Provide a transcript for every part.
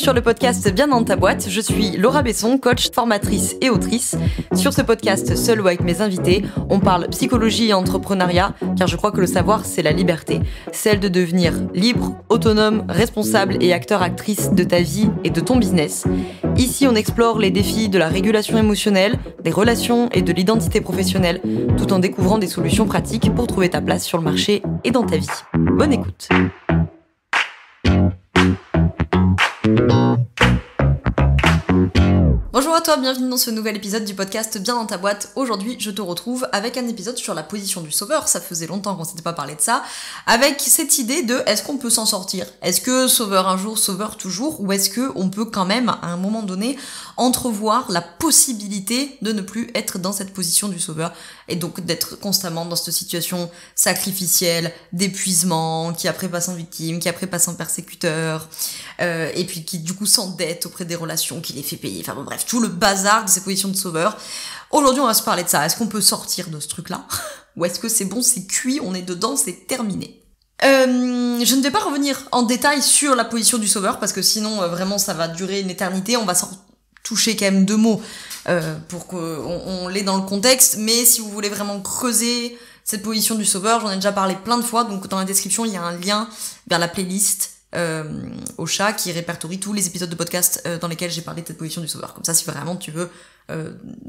sur le podcast Bien dans ta boîte, je suis Laura Besson, coach, formatrice et autrice. Sur ce podcast, seul ou avec mes invités, on parle psychologie et entrepreneuriat, car je crois que le savoir, c'est la liberté. Celle de devenir libre, autonome, responsable et acteur-actrice de ta vie et de ton business. Ici, on explore les défis de la régulation émotionnelle, des relations et de l'identité professionnelle, tout en découvrant des solutions pratiques pour trouver ta place sur le marché et dans ta vie. Bonne écoute. Bonjour à toi, bienvenue dans ce nouvel épisode du podcast Bien dans ta boîte. Aujourd'hui, je te retrouve avec un épisode sur la position du sauveur. Ça faisait longtemps qu'on s'était pas parlé de ça. Avec cette idée de est-ce qu'on peut s'en sortir ? Est-ce que sauveur un jour, sauveur toujours ? Ou est-ce que on peut quand même, à un moment donné, entrevoir la possibilité de ne plus être dans cette position du sauveur et donc d'être constamment dans cette situation sacrificielle, d'épuisement, qui après passe en victime, qui après passe en persécuteur, et puis qui du coup s'endette auprès des relations, qui les fait payer. Enfin bon, bref, tout le bazar de ces positions de sauveur. Aujourd'hui, on va se parler de ça. Est-ce qu'on peut sortir de ce truc-là ? Ou est-ce que c'est bon, c'est cuit, on est dedans, c'est terminé ? Je ne vais pas revenir en détail sur la position du sauveur, parce que sinon, vraiment, ça va durer une éternité. On va s'en toucher quand même deux mots pour qu'on l'ait dans le contexte. Mais si vous voulez vraiment creuser cette position du sauveur, j'en ai déjà parlé plein de fois. Donc, dans la description, il y a un lien vers la playlist au chat qui répertorie tous les épisodes de podcast dans lesquels j'ai parlé de cette position du sauveur. Comme ça, si vraiment tu veux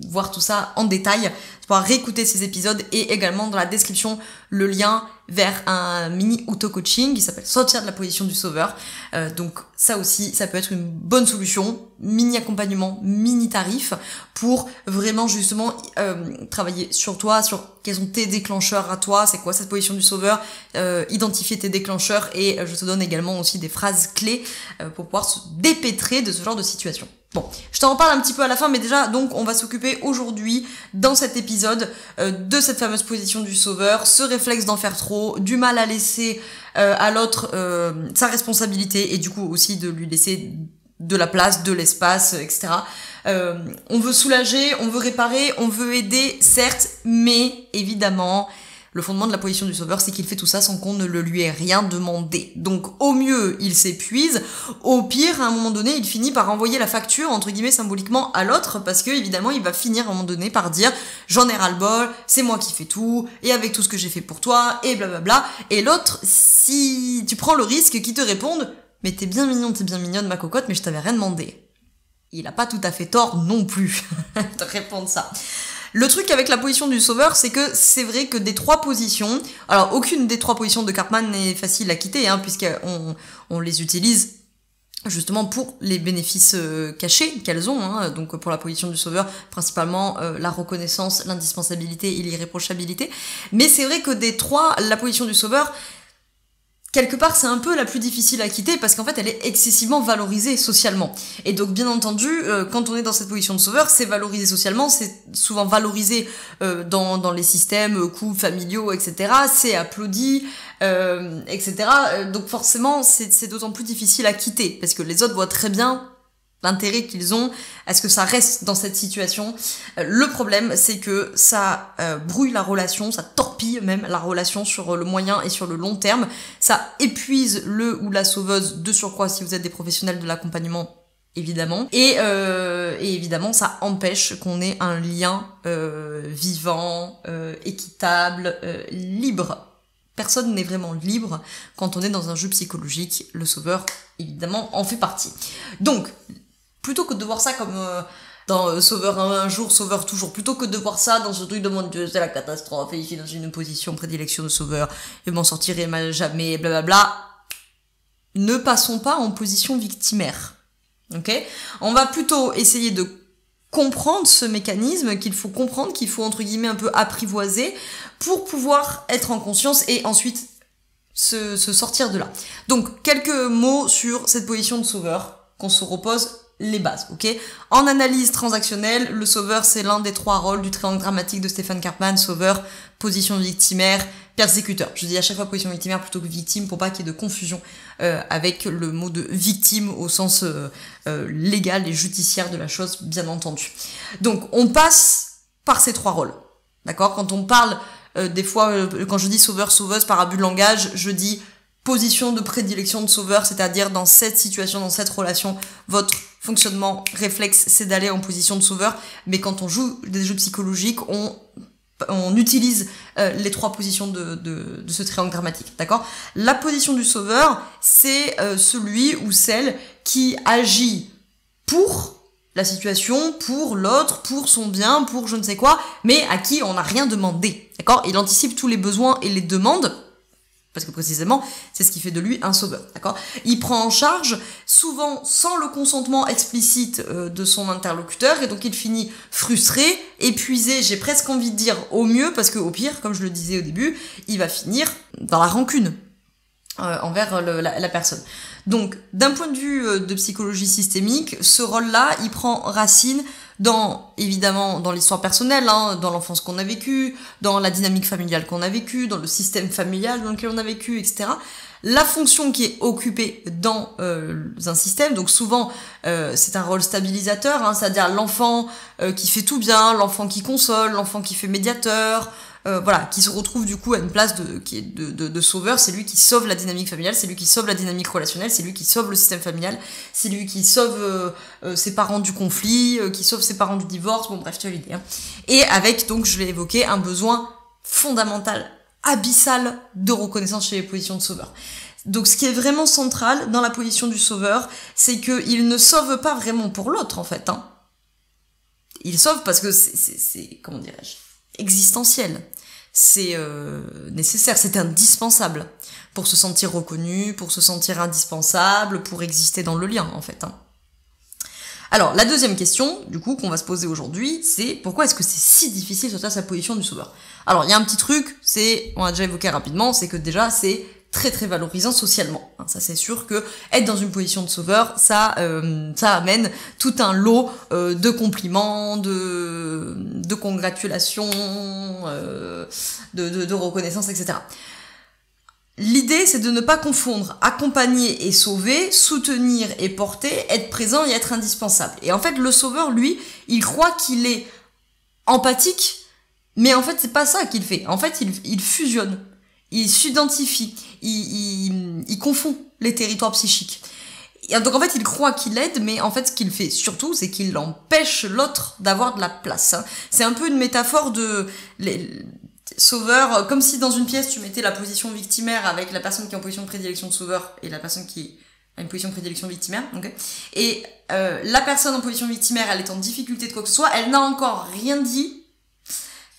voir tout ça en détail, tu pourras réécouter ces épisodes, et également dans la description le lien vers un mini auto-coaching qui s'appelle Sortir de la position du sauveur. Donc ça aussi, ça peut être une bonne solution, mini accompagnement, mini tarif, pour vraiment justement travailler sur toi, sur quels sont tes déclencheurs à toi, c'est quoi cette position du sauveur, identifier tes déclencheurs, et je te donne également aussi des phrases clés pour pouvoir se dépêtrer de ce genre de situation. Bon, je t'en parle un petit peu à la fin, mais déjà, donc, on va s'occuper aujourd'hui, dans cet épisode, de cette fameuse position du sauveur, ce réflexe d'en faire trop, du mal à laisser à l'autre sa responsabilité, et du coup aussi de lui laisser de la place, de l'espace, etc. On veut soulager, on veut réparer, on veut aider, certes, mais évidemment, le fondement de la position du sauveur, c'est qu'il fait tout ça sans qu'on ne le lui ait rien demandé. Donc, au mieux, il s'épuise. Au pire, à un moment donné, il finit par envoyer la facture, entre guillemets, symboliquement, à l'autre, parce que, évidemment, il va finir, à un moment donné, par dire « J'en ai ras-le-bol, c'est moi qui fais tout, et avec tout ce que j'ai fait pour toi, et blablabla. » Et l'autre, si tu prends le risque qu'il te réponde « Mais t'es bien mignon, t'es bien mignonne, ma cocotte, mais je t'avais rien demandé. » Il a pas tout à fait tort non plus de répondre ça. Le truc avec la position du sauveur, c'est que c'est vrai que des trois positions, alors aucune des trois positions de Karpman n'est facile à quitter, puisqu'on les utilise justement pour les bénéfices cachés qu'elles ont, donc pour la position du sauveur, principalement la reconnaissance, l'indispensabilité et l'irréprochabilité. Mais c'est vrai que des trois, la position du sauveur, quelque part, c'est un peu la plus difficile à quitter, parce qu'en fait, elle est excessivement valorisée socialement. Et donc, bien entendu, quand on est dans cette position de sauveur, c'est valorisé socialement, c'est souvent valorisé dans les systèmes couples, familiaux, etc. C'est applaudi, etc. Donc forcément, c'est d'autant plus difficile à quitter, parce que les autres voient très bien l'intérêt qu'ils ont à ce que ça reste dans cette situation. Le problème, c'est que ça brouille la relation, ça torpille même la relation sur le moyen et sur le long terme. Ça épuise le ou la sauveuse, de surcroît si vous êtes des professionnels de l'accompagnement, évidemment. Et évidemment, ça empêche qu'on ait un lien vivant, équitable, libre. Personne n'est vraiment libre quand on est dans un jeu psychologique. Le sauveur, évidemment, en fait partie. Donc, plutôt que de voir ça comme dans sauveur un jour, sauveur toujours, plutôt que de voir ça dans ce truc de mon Dieu, c'est la catastrophe, et il est dans une position prédilection de sauveur, et m'en sortirai mal jamais, blablabla, ne passons pas en position victimaire. Ok ? On va plutôt essayer de comprendre ce mécanisme, qu'il faut comprendre, qu'il faut entre guillemets un peu apprivoiser pour pouvoir être en conscience et ensuite se sortir de là. Donc, quelques mots sur cette position de sauveur, qu'on se repose les bases, ok ? En analyse transactionnelle, le sauveur, c'est l'un des trois rôles du triangle dramatique de Stéphane Karpman: sauveur, position victimaire, persécuteur. Je dis à chaque fois position victimaire plutôt que victime pour pas qu'il y ait de confusion avec le mot de victime au sens légal et judiciaire de la chose, bien entendu. Donc, on passe par ces trois rôles, d'accord ? Quand on parle des fois, quand je dis sauveur, sauveuse par abus de langage, je dis position de prédilection de sauveur, c'est-à-dire dans cette situation, dans cette relation, votre fonctionnement réflexe, c'est d'aller en position de sauveur, mais quand on joue des jeux psychologiques, on utilise les 3 positions de ce triangle dramatique, d'accord? La position du sauveur, c'est celui ou celle qui agit pour la situation, pour l'autre, pour son bien, pour je ne sais quoi, mais à qui on n'a rien demandé, d'accord? Il anticipe tous les besoins et les demandes, parce que précisément, c'est ce qui fait de lui un sauveur, d'accord? Il prend en charge, souvent sans le consentement explicite de son interlocuteur, et donc il finit frustré, épuisé, j'ai presque envie de dire au mieux, parce que au pire, comme je le disais au début, il va finir dans la rancune envers la personne. Donc, d'un point de vue de psychologie systémique, ce rôle-là, il prend racine évidemment, dans l'histoire personnelle, hein, dans l'enfance qu'on a vécue, dans la dynamique familiale qu'on a vécue, dans le système familial dans lequel on a vécu, etc. La fonction qui est occupée dans un système, donc souvent c'est un rôle stabilisateur, hein, c'est-à-dire l'enfant qui fait tout bien, l'enfant qui console, l'enfant qui fait médiateur, voilà, qui se retrouve du coup à une place de sauveur. C'est lui qui sauve la dynamique familiale, c'est lui qui sauve la dynamique relationnelle, c'est lui qui sauve le système familial, c'est lui qui sauve ses parents du conflit, qui sauve ses parents du divorce, bon bref, tu as l'idée. Hein. Et avec, donc je l'ai évoqué, un besoin fondamental, abyssal de reconnaissance chez les positions de sauveur. Donc ce qui est vraiment central dans la position du sauveur, c'est qu'il ne sauve pas vraiment pour l'autre en fait. Hein. Il sauve parce que c'est comment dirais-je, existentiel. C'est nécessaire, c'est indispensable pour se sentir reconnu, pour se sentir indispensable, pour exister dans le lien en fait. Hein. Alors la deuxième question du coup qu'on va se poser aujourd'hui, c'est pourquoi est-ce que c'est si difficile de sortir sa position du sauveur? Alors il y a un petit truc, on a déjà évoqué rapidement, c'est que déjà c'est très très valorisant socialement. Ça c'est sûr que être dans une position de sauveur, ça amène tout un lot de compliments, de congratulations, de reconnaissance, etc. L'idée, c'est de ne pas confondre accompagner et sauver, soutenir et porter, être présent et être indispensable. Et en fait, le sauveur, lui, il croit qu'il est empathique, mais en fait, c'est pas ça qu'il fait. En fait, il fusionne, il s'identifie, il confond les territoires psychiques. Et donc en fait, il croit qu'il aide, mais en fait, ce qu'il fait surtout, c'est qu'il empêche l'autre d'avoir de la place. C'est un peu une métaphore de sauveur, comme si dans une pièce, tu mettais la position victimaire avec la personne qui est en position de prédilection de sauveur et la personne qui a une position de prédilection victimaire. Okay. Et la personne en position victimaire, elle est en difficulté de quoi que ce soit, elle n'a encore rien dit,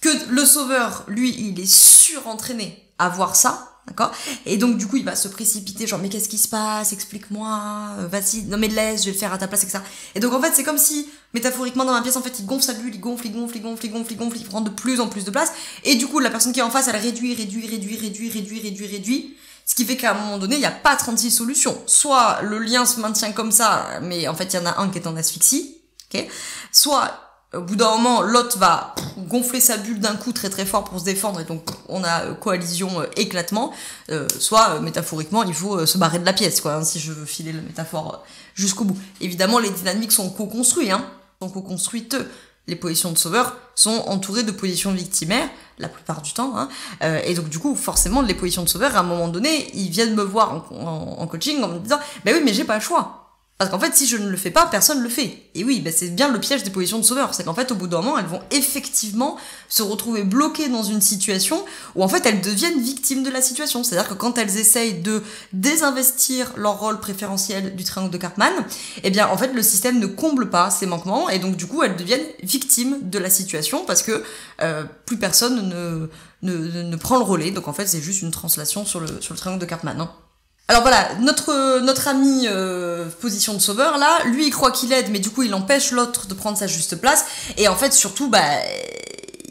que le sauveur, lui, il est surentraîné à voir ça. D'accord? Et donc, du coup, il va se précipiter, genre, mais qu'est-ce qui se passe? Explique-moi, vas-y, non mais laisse, je vais le faire à ta place, etc. Et donc, en fait, c'est comme si, métaphoriquement, dans ma pièce, en fait, il gonfle sa bulle, il gonfle, il prend de plus en plus de place, et du coup, la personne qui est en face, elle réduit, ce qui fait qu'à un moment donné, il n'y a pas 36 solutions. Soit le lien se maintient comme ça, mais en fait, il y en a un qui est en asphyxie, ok? Soit, au bout d'un moment, l'autre va gonfler sa bulle d'un coup très très fort pour se défendre et donc on a coalition, éclatement. Soit, métaphoriquement, il faut se barrer de la pièce, quoi, hein, si je veux filer la métaphore jusqu'au bout. Évidemment, les dynamiques sont co-construites, hein, sont co-construites. Les positions de sauveur sont entourées de positions victimaires, la plupart du temps, hein, et donc du coup, forcément, les positions de sauveur, à un moment donné, ils viennent me voir en coaching en me disant « Ben oui, mais j'ai pas le choix ». Parce qu'en fait, si je ne le fais pas, personne ne le fait. Et oui, c'est bien le piège des positions de sauveur. C'est qu'en fait, au bout d'un moment, elles vont effectivement se retrouver bloquées dans une situation où en fait, elles deviennent victimes de la situation. C'est-à-dire que quand elles essayent de désinvestir leur rôle préférentiel du triangle de Karpman, eh bien, en fait, le système ne comble pas ces manquements et donc, du coup, elles deviennent victimes de la situation parce que plus personne ne prend le relais. Donc, en fait, c'est juste une translation sur le triangle de Karpman, hein. Alors voilà, notre ami position de sauveur là, lui il croit qu'il aide, mais du coup il empêche l'autre de prendre sa juste place, et en fait surtout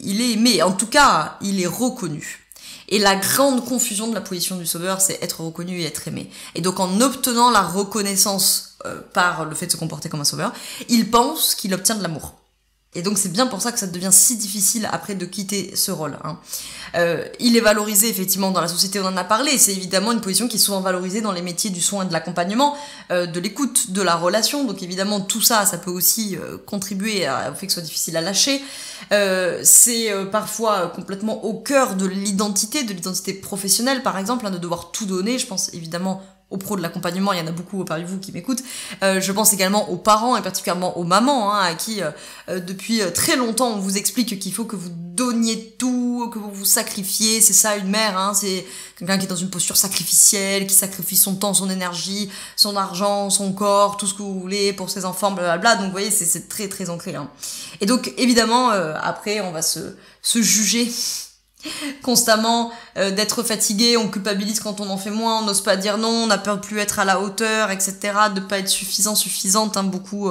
il est aimé, en tout cas il est reconnu. Et la grande confusion de la position du sauveur, c'est être reconnu et être aimé. Et donc en obtenant la reconnaissance par le fait de se comporter comme un sauveur, il pense qu'il obtient de l'amour. Et donc c'est bien pour ça que ça devient si difficile après de quitter ce rôle. Hein. Il est valorisé effectivement dans la société, on en a parlé, c'est évidemment une position qui est souvent valorisée dans les métiers du soin et de l'accompagnement, de l'écoute, de la relation, donc évidemment tout ça, ça peut au contribuer au fait que ce soit difficile à lâcher. C'est parfois complètement au cœur de l'identité professionnelle par exemple, hein, de devoir tout donner, je pense évidemment aux pros de l'accompagnement, il y en a beaucoup parmi vous qui m'écoutent. Je pense également aux parents et particulièrement aux mamans, hein, à qui depuis très longtemps on vous explique qu'il faut que vous donniez tout, que vous vous sacrifiez. C'est ça une mère, hein, c'est quelqu'un qui est dans une posture sacrificielle, qui sacrifie son temps, son énergie, son argent, son corps, tout ce que vous voulez pour ses enfants, blablabla. Donc vous voyez, c'est très très ancré. Hein. Et donc évidemment, après on va se juger constamment d'être fatigué, on culpabilise quand on en fait moins, on n'ose pas dire non, on a peur de plus être à la hauteur, etc., de pas être suffisante, hein, beaucoup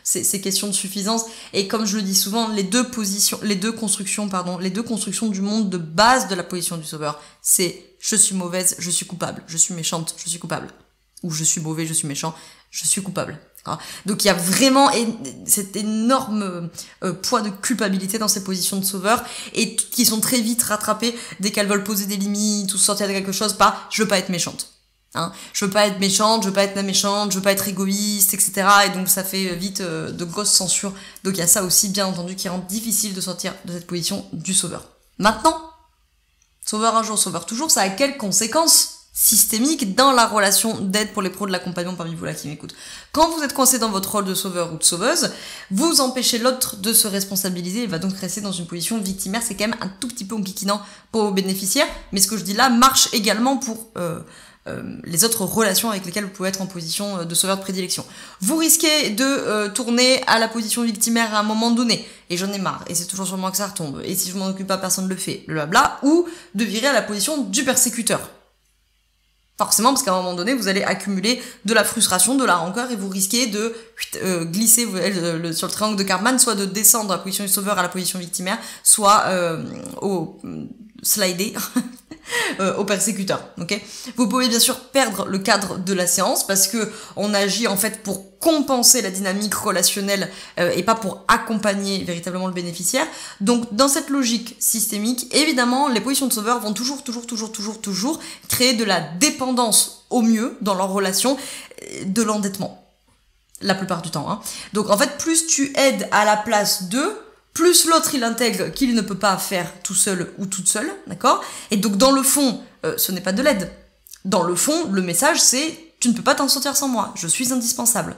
ces questions de suffisance. Et comme je le dis souvent, les deux constructions du monde de base de la position du sauveur, c'est je suis mauvaise, je suis coupable, je suis méchante, je suis coupable, ou je suis mauvais, je suis méchant, je suis coupable. Donc il y a vraiment cet énorme poids de culpabilité dans ces positions de sauveur et qui sont très vite rattrapées dès qu'elles veulent poser des limites ou sortir de quelque chose par je veux pas être méchante. Hein, je veux pas être méchante, je veux pas être la méchante, je veux pas être égoïste, etc. Et donc ça fait vite de grosses censures. Donc il y a ça aussi bien entendu qui rend difficile de sortir de cette position du sauveur. Maintenant, sauveur un jour, sauveur toujours, ça a quelles conséquences systémique dans la relation d'aide pour les pros de l'accompagnement parmi vous là qui m'écoutent. Quand vous êtes coincé dans votre rôle de sauveur ou de sauveuse, vous empêchez l'autre de se responsabiliser, il va donc rester dans une position victimaire, c'est quand même un tout petit peu enquiquinant pour vos bénéficiaires, mais ce que je dis là marche également pour les autres relations avec lesquelles vous pouvez être en position de sauveur de prédilection. Vous risquez de tourner à la position victimaire à un moment donné, et j'en ai marre, et c'est toujours sur moi que ça retombe, et si je m'en occupe pas, personne ne le fait, blabla, ou de virer à la position du persécuteur. Forcément, parce qu'à un moment donné, vous allez accumuler de la frustration, de la rancœur, et vous risquez de glisser sur le triangle de Karpman, soit de descendre à la position du sauveur à la position victimaire, soit au slider au persécuteur. Ok ? Vous pouvez bien sûr perdre le cadre de la séance parce que on agit en fait pour compenser la dynamique relationnelle et pas pour accompagner véritablement le bénéficiaire. Donc dans cette logique systémique, évidemment, les positions de sauveur vont toujours créer de la dépendance au mieux dans leur relation, de l'endettement. La plupart du temps. Hein. Donc en fait, plus tu aides à la place d'eux, plus l'autre il intègre qu'il ne peut pas faire tout seul ou toute seule, d'accord ? Et donc dans le fond, ce n'est pas de l'aide. Dans le fond, le message c'est « tu ne peux pas t'en sortir sans moi, je suis indispensable ».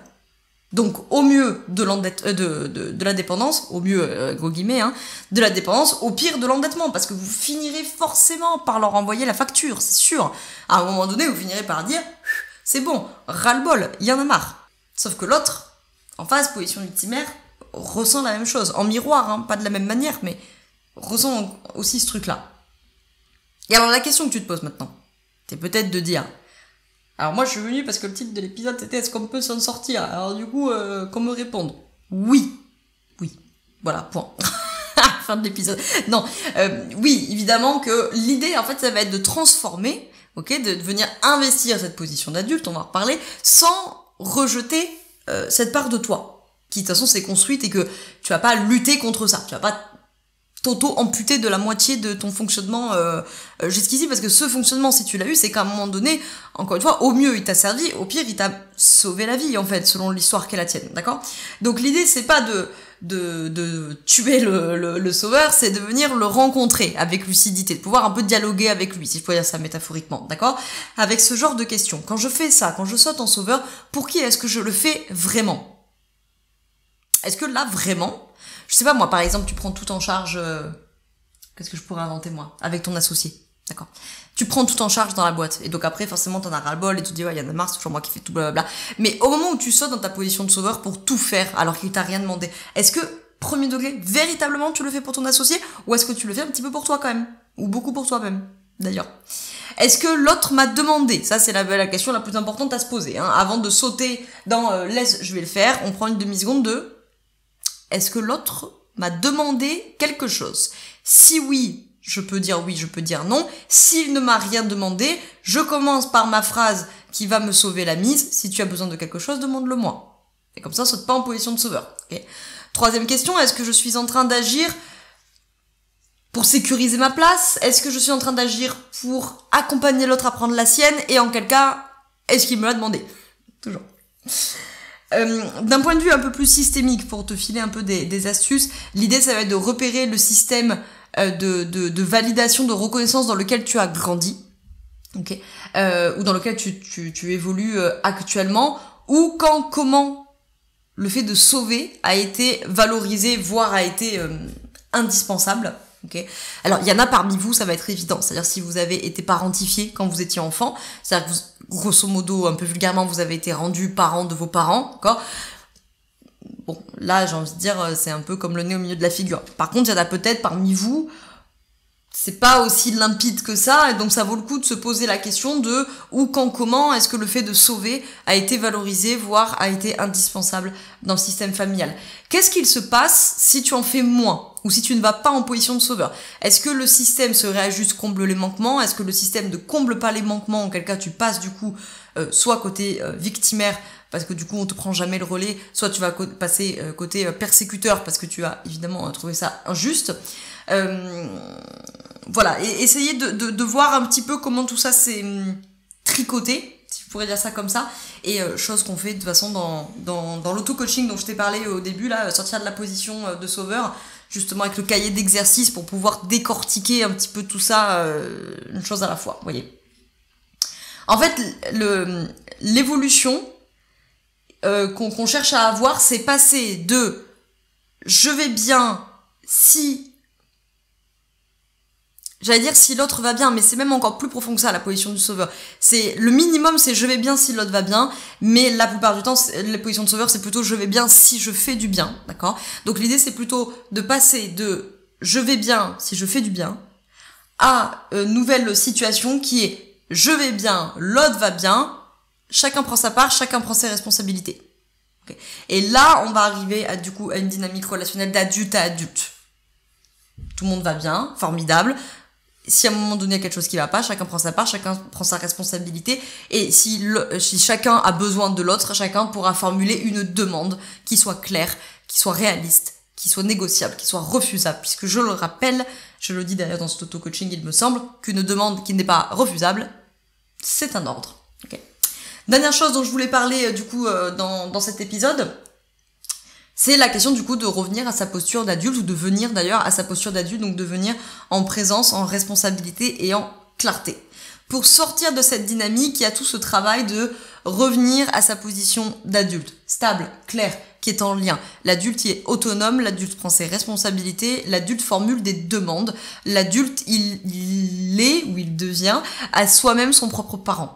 Donc au mieux de la dépendance, au mieux, gros guillemets, hein, de la dépendance, au pire de l'endettement, parce que vous finirez forcément par leur envoyer la facture, c'est sûr. À un moment donné, vous finirez par dire « c'est bon, ras-le-bol, il y en a marre ». Sauf que l'autre, en face, position victimaire, ressent la même chose, en miroir, hein, pas de la même manière, mais ressent aussi ce truc-là. Et alors la question que tu te poses maintenant, c'est peut-être de dire, alors moi je suis venue parce que le titre de l'épisode c'était est-ce qu'on peut s'en sortir, alors du coup qu'on me réponde, oui, voilà, point. Fin de l'épisode. Non, oui, évidemment que l'idée en fait ça va être de transformer, ok, de venir investir cette position d'adulte, on va en reparler, sans rejeter cette part de toi. Qui de toute façon s'est construite et que tu vas pas lutter contre ça, tu vas pas t'auto-amputer de la moitié de ton fonctionnement jusqu'ici, parce que ce fonctionnement, si tu l'as eu, c'est qu'à un moment donné, encore une fois, au mieux il t'a servi, au pire il t'a sauvé la vie en fait, selon l'histoire qu'est la tienne, d'accord ? Donc l'idée c'est pas de tuer le sauveur, c'est de venir le rencontrer avec lucidité, de pouvoir un peu dialoguer avec lui, si je peux dire ça métaphoriquement, d'accord ? Avec ce genre de questions. Quand je fais ça, quand je saute en sauveur, pour qui est-ce que je le fais vraiment ? Est-ce que là, vraiment, je sais pas moi, par exemple, tu prends tout en charge, qu'est-ce que je pourrais inventer moi, avec ton associé, d'accord ? Tu prends tout en charge dans la boîte, et donc après, forcément, t'en as ras-le-bol, et tu te dis, ouais, y en a marre, c'est toujours moi qui fais tout, blablabla. Mais au moment où tu sautes dans ta position de sauveur pour tout faire, alors qu'il t'a rien demandé, est-ce que, premier degré, véritablement, tu le fais pour ton associé, ou est-ce que tu le fais un petit peu pour toi quand même ? Ou beaucoup pour toi-même, d'ailleurs. Est-ce que l'autre m'a demandé ? Ça, c'est la question la plus importante à se poser, hein. Avant de sauter dans laisse, je vais le faire, on prend une demi-seconde de... Est-ce que l'autre m'a demandé quelque chose ? Si oui, je peux dire oui, je peux dire non. S'il ne m'a rien demandé, je commence par ma phrase qui va me sauver la mise. Si tu as besoin de quelque chose, demande-le-moi. Et comme ça, saute pas en position de sauveur. Okay ? Troisième question, est-ce que je suis en train d'agir pour sécuriser ma place? Est-ce que je suis en train d'agir pour accompagner l'autre à prendre la sienne? Et en quel cas, est-ce qu'il me l'a demandé? Toujours. D'un point de vue un peu plus systémique, pour te filer un peu des astuces, l'idée ça va être de repérer le système de validation, de reconnaissance dans lequel tu as grandi, okay, ou dans lequel tu évolues actuellement, ou quand, comment le fait de sauver a été valorisé, voire a été indispensable. Okay. Alors, il y en a parmi vous, ça va être évident. C'est-à-dire, si vous avez été parentifié quand vous étiez enfant, c'est-à-dire que vous, grosso modo, un peu vulgairement, vous avez été rendu parent de vos parents, d'accord? Bon, là, j'ai envie de dire, c'est un peu comme le nez au milieu de la figure. Par contre, il y en a peut-être parmi vous, c'est pas aussi limpide que ça, et donc ça vaut le coup de se poser la question de où, quand, comment est-ce que le fait de sauver a été valorisé, voire a été indispensable dans le système familial. Qu'est-ce qu'il se passe si tu en fais moins, ou si tu ne vas pas en position de sauveur? Est-ce que le système se réajuste, comble les manquements? Est-ce que le système ne comble pas les manquements, en quel cas tu passes du coup soit côté victimaire, parce que du coup on te prend jamais le relais, soit tu vas passer côté persécuteur, parce que tu as évidemment trouvé ça injuste. Voilà, et essayez de voir un petit peu comment tout ça s'est tricoté, si je pourrais dire ça comme ça, et chose qu'on fait de toute façon dans l'auto-coaching dont je t'ai parlé au début, là, sortir de la position de sauveur, justement avec le cahier d'exercices pour pouvoir décortiquer un petit peu tout ça, une chose à la fois, vous voyez. En fait, l'évolution qu'on cherche à avoir, c'est passer de « je vais bien si… » J'allais dire si l'autre va bien, mais c'est même encore plus profond que ça, la position du sauveur. C'est le minimum, c'est je vais bien si l'autre va bien, mais la plupart du temps, la position de sauveur, c'est plutôt je vais bien si je fais du bien, d'accord? Donc l'idée, c'est plutôt de passer de je vais bien si je fais du bien à nouvelle situation qui est je vais bien, l'autre va bien, chacun prend sa part, chacun prend ses responsabilités. Okay. Et là, on va arriver à une dynamique relationnelle d'adulte à adulte. Tout le monde va bien, formidable. Si à un moment donné il y a quelque chose qui va pas, chacun prend sa part, chacun prend sa responsabilité, et si chacun a besoin de l'autre, chacun pourra formuler une demande qui soit claire, qui soit réaliste, qui soit négociable, qui soit refusable, puisque je le rappelle, je le dis d'ailleurs dans cet auto-coaching, il me semble, qu'une demande qui n'est pas refusable, c'est un ordre. Okay. Dernière chose dont je voulais parler dans cet épisode, c'est la question du coup de revenir à sa posture d'adulte, ou de venir d'ailleurs à sa posture d'adulte, donc de venir en présence, en responsabilité et en clarté. Pour sortir de cette dynamique, il y a tout ce travail de revenir à sa position d'adulte, stable, clair, qui est en lien. L'adulte il est autonome, l'adulte prend ses responsabilités, l'adulte formule des demandes, l'adulte il est ou il devient à soi-même son propre parent.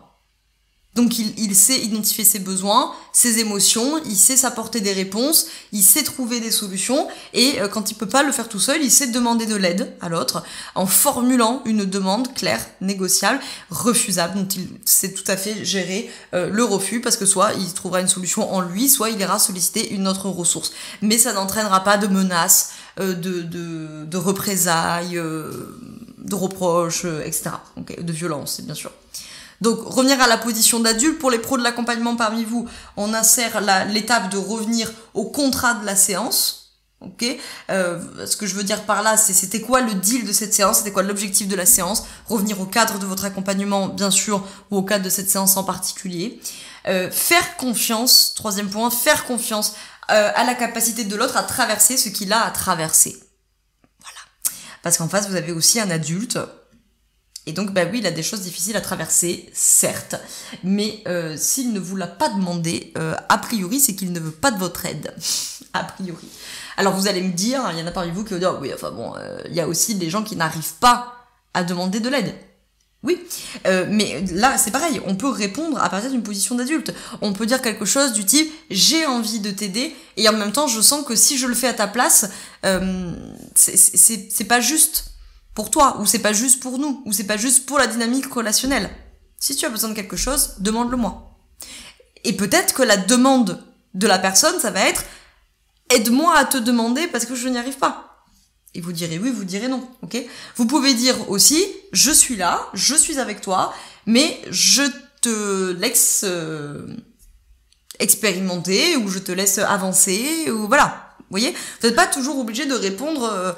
Donc il sait identifier ses besoins, ses émotions, il sait s'apporter des réponses, il sait trouver des solutions, et quand il peut pas le faire tout seul, il sait demander de l'aide à l'autre en formulant une demande claire, négociable, refusable, dont il sait tout à fait gérer le refus, parce que soit il trouvera une solution en lui, soit il ira solliciter une autre ressource. Mais ça n'entraînera pas de menaces, de représailles, de reproches, etc. Okay, de violence, bien sûr. Donc, revenir à la position d'adulte. Pour les pros de l'accompagnement parmi vous, on insère l'étape de revenir au contrat de la séance. Ok, ce que je veux dire par là, c'était quoi le deal de cette séance, c'était quoi l'objectif de la séance, revenir au cadre de votre accompagnement, bien sûr, ou au cadre de cette séance en particulier. Faire confiance, troisième point, faire confiance à la capacité de l'autre à traverser ce qu'il a à traverser. Voilà. Parce qu'en face, vous avez aussi un adulte. Et donc, oui, il a des choses difficiles à traverser, certes, mais s'il ne vous l'a pas demandé, a priori, c'est qu'il ne veut pas de votre aide, a priori. Alors, vous allez me dire, il y en a parmi vous qui vont dire, oui, enfin bon, il y a aussi des gens qui n'arrivent pas à demander de l'aide. Oui, mais là, c'est pareil, on peut répondre à partir d'une position d'adulte. On peut dire quelque chose du type, j'ai envie de t'aider, et en même temps, je sens que si je le fais à ta place, c'est pas juste pour toi, ou c'est pas juste pour nous, ou c'est pas juste pour la dynamique relationnelle. Si tu as besoin de quelque chose, demande-le-moi. Et peut-être que la demande de la personne, ça va être « aide-moi à te demander parce que je n'y arrive pas ». Et vous direz oui, vous direz non, ok ? Vous pouvez dire aussi « je suis là, je suis avec toi, mais je te laisse expérimenter, ou je te laisse avancer, ou voilà ». voyez, vous n'êtes pas toujours obligé de répondre...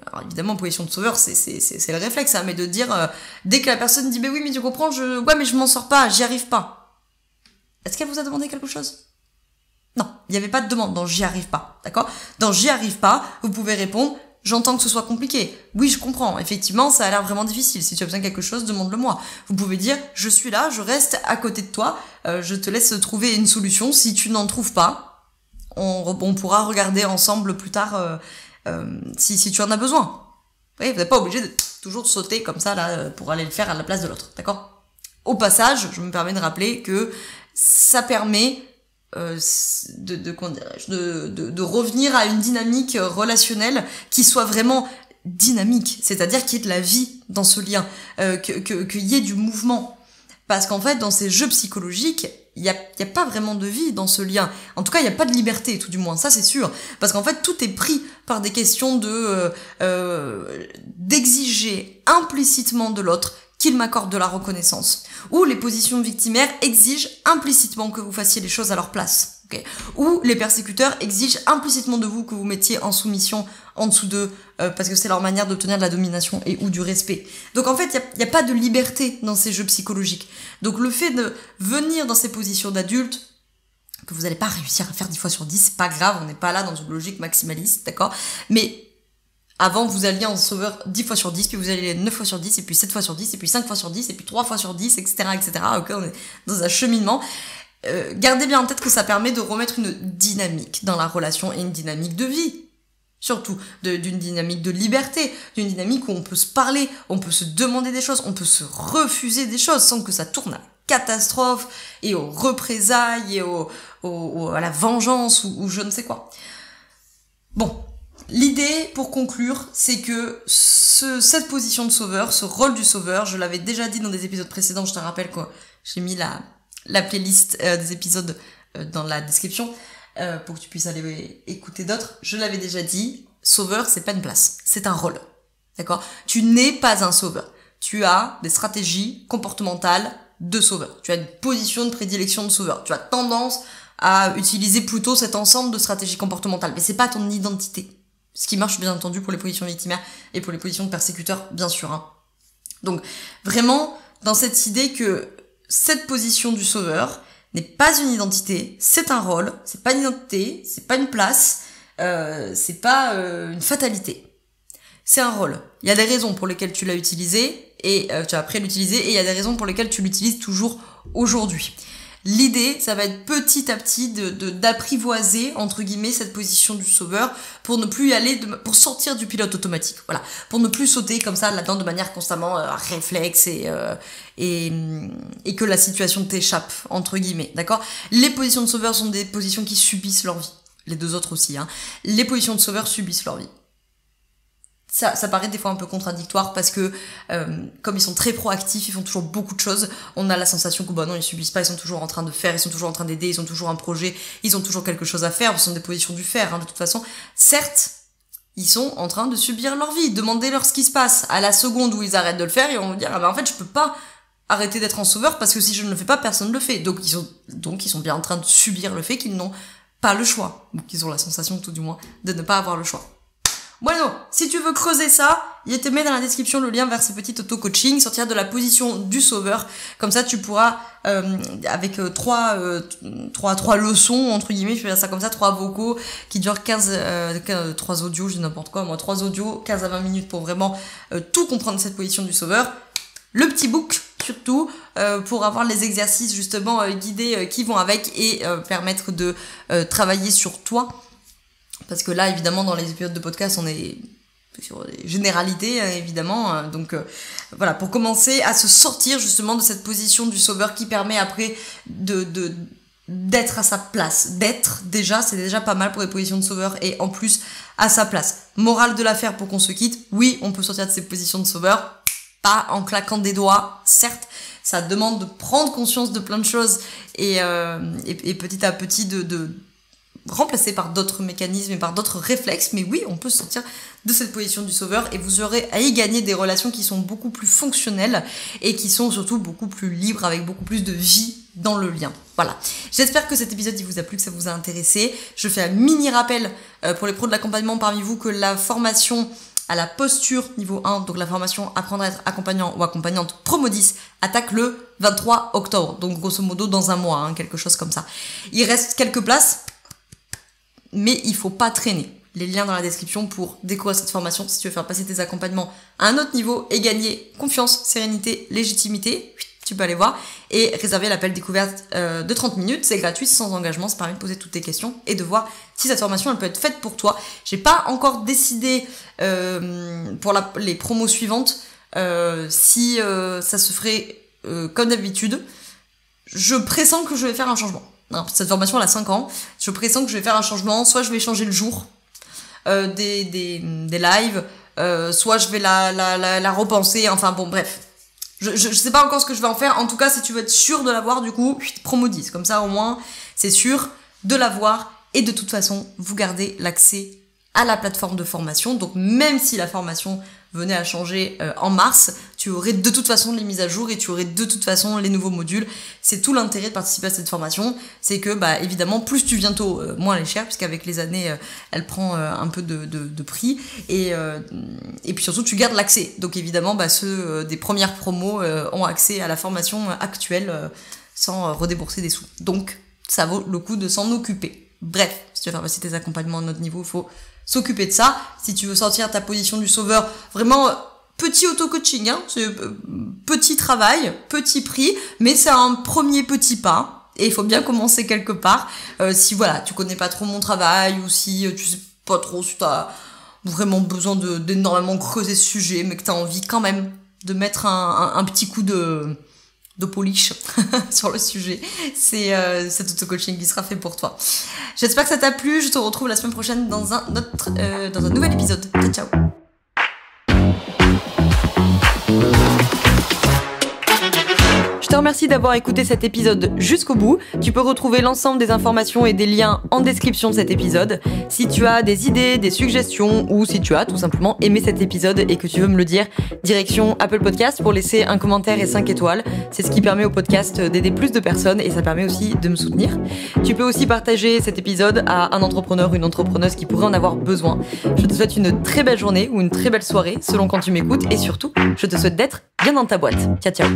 alors évidemment, position de sauveur, c'est le réflexe, hein, mais de dire, dès que la personne dit, oui, mais tu comprends, ouais, mais je m'en sors pas, j'y arrive pas. Est-ce qu'elle vous a demandé quelque chose? Non, il n'y avait pas de demande dans j'y arrive pas, d'accord? Dans j'y arrive pas, vous pouvez répondre, j'entends que ce soit compliqué. Oui, je comprends. Effectivement, ça a l'air vraiment difficile. Si tu as besoin de quelque chose, demande-le-moi. Vous pouvez dire, je suis là, je reste à côté de toi, je te laisse trouver une solution. Si tu n'en trouves pas, on pourra regarder ensemble plus tard si tu en as besoin. Oui, vous n'êtes pas obligé de toujours sauter comme ça là pour aller le faire à la place de l'autre, d'accord? Au passage, je me permets de rappeler que ça permet de revenir à une dynamique relationnelle qui soit vraiment dynamique, c'est-à-dire qu'il y ait de la vie dans ce lien, qu'il y ait du mouvement. Parce qu'en fait, dans ces jeux psychologiques, il y a pas vraiment de vie dans ce lien. En tout cas, il y a pas de liberté, tout du moins, ça c'est sûr. Parce qu'en fait, tout est pris par des questions d'exiger implicitement de l'autre qu'il m'accorde de la reconnaissance. Ou les positions victimaires exigent implicitement que vous fassiez les choses à leur place. Okay. Ou les persécuteurs exigent implicitement de vous que vous mettiez en soumission en dessous d'eux, parce que c'est leur manière d'obtenir de la domination et ou du respect. Donc en fait, il n'y a pas de liberté dans ces jeux psychologiques. Donc le fait de venir dans ces positions d'adultes, que vous n'allez pas réussir à faire 10 fois sur 10, c'est pas grave, on n'est pas là dans une logique maximaliste, d'accord? Mais avant, vous alliez en sauveur 10 fois sur 10, puis vous alliez 9 fois sur 10, et puis 7 fois sur 10, et puis 5 fois sur 10, et puis 3 fois sur 10, etc., etc. Ok, on est dans un cheminement. Gardez bien en tête que ça permet de remettre une dynamique dans la relation et une dynamique de vie. Surtout, d'une dynamique de liberté, d'une dynamique où on peut se parler, on peut se demander des choses, on peut se refuser des choses sans que ça tourne à la catastrophe et aux représailles et à la vengeance ou je ne sais quoi. Bon. L'idée, pour conclure, c'est que cette position de sauveur, ce rôle du sauveur, je l'avais déjà dit dans des épisodes précédents, je te rappelle que j'ai mis la playlist des épisodes dans la description pour que tu puisses aller écouter d'autres. Je l'avais déjà dit, sauveur, c'est pas une place, c'est un rôle. D'accord? Tu n'es pas un sauveur. Tu as des stratégies comportementales de sauveur. Tu as une position de prédilection de sauveur. Tu as tendance à utiliser plutôt cet ensemble de stratégies comportementales, mais c'est pas ton identité. Ce qui marche bien entendu pour les positions victimaires et pour les positions de persécuteurs, bien sûr. Hein. Donc vraiment, dans cette idée que cette position du sauveur n'est pas une identité, c'est un rôle, c'est pas une identité, c'est pas une place, c'est pas une fatalité. C'est un rôle. Il y a des raisons pour lesquelles tu l'as utilisé et tu as appris à l'utiliser et il y a des raisons pour lesquelles tu l'utilises toujours aujourd'hui. L'idée, ça va être petit à petit d'apprivoiser, entre guillemets, cette position du sauveur pour ne plus y aller, pour sortir du pilote automatique. Voilà. Pour ne plus sauter comme ça là-dedans de manière constamment réflexe et que la situation t'échappe, entre guillemets. D'accord? Les positions de sauveur sont des positions qui subissent leur vie. Les deux autres aussi, hein. Les positions de sauveur subissent leur vie. Ça paraît des fois un peu contradictoire parce que comme ils sont très proactifs, ils font toujours beaucoup de choses, on a la sensation que bah non, ils subissent pas, ils sont toujours en train de faire, ils sont toujours en train d'aider, ils ont toujours un projet, ils ont toujours quelque chose à faire, ce sont des positions du faire, hein, de toute façon. Certes, ils sont en train de subir leur vie, demandez-leur ce qui se passe. À la seconde où ils arrêtent de le faire, ils vont vous dire ah ben en fait je peux pas arrêter d'être en sauveur parce que si je ne le fais pas, personne ne le fait. Donc ils sont bien en train de subir le fait qu'ils n'ont pas le choix, ou qu'ils ont la sensation tout du moins de ne pas avoir le choix. Bueno, si tu veux creuser ça, il te met dans la description le lien vers ce petit auto-coaching, sortir de la position du sauveur. Comme ça, tu pourras, avec trois leçons, entre guillemets, je vais faire ça comme ça, 3 vocaux qui durent 3 audios, je dis n'importe quoi, moi, 3 audios, 15 à 20 minutes pour vraiment tout comprendre cette position du sauveur. Le petit book, surtout, pour avoir les exercices, justement, guidés qui vont avec et permettre de travailler sur toi. Parce que là, évidemment, dans les épisodes de podcast, on est sur des généralités, évidemment. Donc, voilà, pour commencer à se sortir, justement, de cette position du sauveur qui permet après d'être à sa place. D'être, déjà, c'est déjà pas mal pour les positions de sauveur. Et en plus, à sa place. Morale de l'affaire pour qu'on se quitte. Oui, on peut sortir de ces positions de sauveur. Pas en claquant des doigts, certes. Ça demande de prendre conscience de plein de choses. Et petit à petit, remplacé par d'autres mécanismes et par d'autres réflexes, mais oui, on peut sortir de cette position du sauveur et vous aurez à y gagner des relations qui sont beaucoup plus fonctionnelles et qui sont surtout beaucoup plus libres avec beaucoup plus de vie dans le lien. Voilà. J'espère que cet épisode il vous a plu, que ça vous a intéressé. Je fais un mini rappel pour les pros de l'accompagnement parmi vous que la formation à la posture niveau 1, donc la formation apprendre à être accompagnant ou accompagnante promo 10, attaque le 23 octobre. Donc grosso modo dans un mois, quelque chose comme ça. Il reste quelques places, mais il faut pas traîner. Les liens dans la description pour découvrir cette formation si tu veux faire passer tes accompagnements à un autre niveau et gagner confiance, sérénité, légitimité. Tu peux aller voir et réserver l'appel découverte de 30 minutes. C'est gratuit, c'est sans engagement, ça permet de poser toutes tes questions et de voir si cette formation elle peut être faite pour toi. J'ai pas encore décidé pour les promos suivantes si ça se ferait comme d'habitude. Je pressens que je vais faire un changement. Alors, cette formation elle a 5 ans. Je pressens que je vais faire un changement. Soit je vais changer le jour des lives, soit je vais la repenser. Enfin bon, bref. Je sais pas encore ce que je vais en faire. En tout cas, si tu veux être sûr de l'avoir, du coup, promo 10. Comme ça, au moins, c'est sûr de l'avoir. Et de toute façon, vous gardez l'accès à la plateforme de formation. Donc, même si la formation venait à changer en mars, tu aurais de toute façon les mises à jour et tu aurais de toute façon les nouveaux modules. C'est tout l'intérêt de participer à cette formation. C'est que, évidemment, plus tu viens tôt, moins elle est chère, puisqu'avec les années, elle prend un peu de prix. Et puis surtout, tu gardes l'accès. Donc, évidemment, ceux des premières promos ont accès à la formation actuelle sans redébourser des sous. Donc, ça vaut le coup de s'en occuper. Bref, si tu veux faire passer tes accompagnements à notre niveau, il faut s'occuper de ça. Si tu veux sortir ta position du sauveur, vraiment petit auto-coaching, c'est petit travail, petit prix, mais c'est un premier petit pas. Et il faut bien commencer quelque part. Si voilà, tu connais pas trop mon travail ou si tu sais pas trop si tu as vraiment besoin d'énormément creuser ce sujet, mais que tu as envie quand même de mettre un petit coup de polish sur le sujet, c'est cet auto-coaching qui sera fait pour toi. J'espère que ça t'a plu, je te retrouve la semaine prochaine dans un nouvel épisode. Ciao, ciao. Je te remercie d'avoir écouté cet épisode jusqu'au bout. Tu peux retrouver l'ensemble des informations et des liens en description de cet épisode. Si tu as des idées, des suggestions ou si tu as tout simplement aimé cet épisode et que tu veux me le dire, direction Apple Podcast pour laisser un commentaire et 5 étoiles. C'est ce qui permet au podcast d'aider plus de personnes et ça permet aussi de me soutenir. Tu peux aussi partager cet épisode à un entrepreneur ou une entrepreneuse qui pourrait en avoir besoin. Je te souhaite une très belle journée ou une très belle soirée selon quand tu m'écoutes et surtout, je te souhaite d'être bien dans ta boîte. Ciao, ciao.